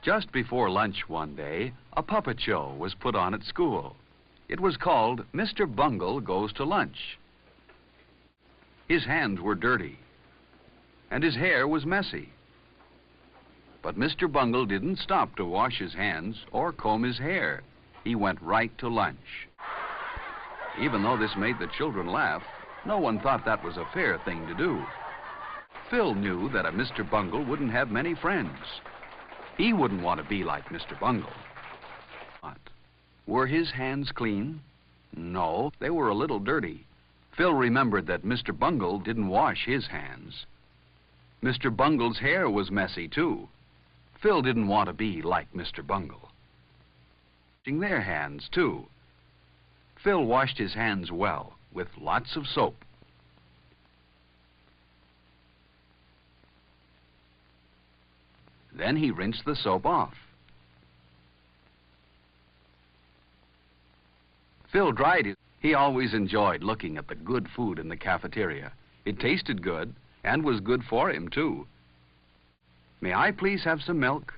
Just before lunch one day, a puppet show was put on at school. It was called Mr. Bungle Goes to Lunch. His hands were dirty, and his hair was messy. But Mr. Bungle didn't stop to wash his hands or comb his hair. He went right to lunch. Even though this made the children laugh, no one thought that was a fair thing to do. Phil knew that a Mr. Bungle wouldn't have many friends. He wouldn't want to be like Mr. Bungle. But were his hands clean? No, they were a little dirty. Phil remembered that Mr. Bungle didn't wash his hands. Mr. Bungle's hair was messy, too. Phil didn't want to be like Mr. Bungle. Washing their hands, too. Phil washed his hands well, with lots of soap. Then he rinsed the soap off. Phil dried it. He always enjoyed looking at the good food in the cafeteria. It tasted good, and was good for him, too. May I please have some milk?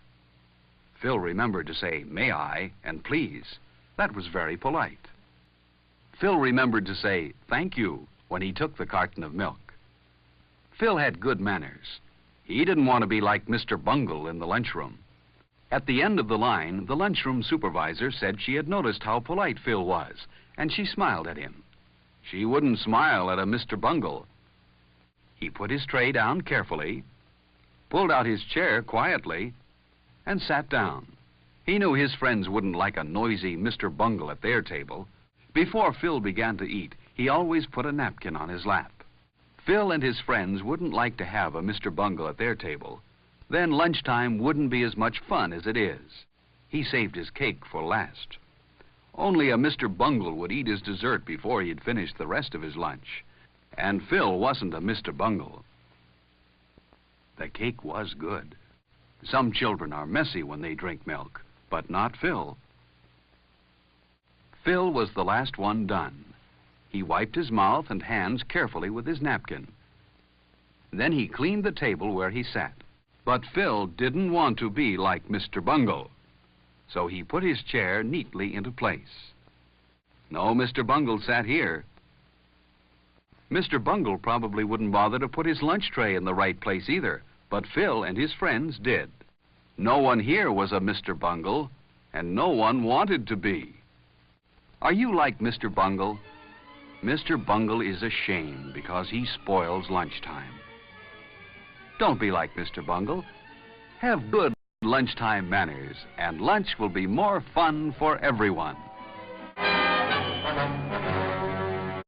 Phil remembered to say, may I, and please. That was very polite. Phil remembered to say, thank you, when he took the carton of milk. Phil had good manners. He didn't want to be like Mr. Bungle in the lunchroom. At the end of the line, the lunchroom supervisor said she had noticed how polite Phil was, and she smiled at him. She wouldn't smile at a Mr. Bungle. He put his tray down carefully, pulled out his chair quietly, and sat down. He knew his friends wouldn't like a noisy Mr. Bungle at their table. Before Phil began to eat, he always put a napkin on his lap. Phil and his friends wouldn't like to have a Mr. Bungle at their table. Then lunchtime wouldn't be as much fun as it is. He saved his cake for last. Only a Mr. Bungle would eat his dessert before he'd finished the rest of his lunch. And Phil wasn't a Mr. Bungle. The cake was good. Some children are messy when they drink milk, but not Phil. Phil was the last one done. He wiped his mouth and hands carefully with his napkin. Then he cleaned the table where he sat. But Phil didn't want to be like Mr. Bungle, so he put his chair neatly into place. No, Mr. Bungle sat here. Mr. Bungle probably wouldn't bother to put his lunch tray in the right place either, but Phil and his friends did. No one here was a Mr. Bungle, and no one wanted to be. Are you like Mr. Bungle? Mr. Bungle is a shame because he spoils lunchtime. Don't be like Mr. Bungle. Have good lunchtime manners, and lunch will be more fun for everyone.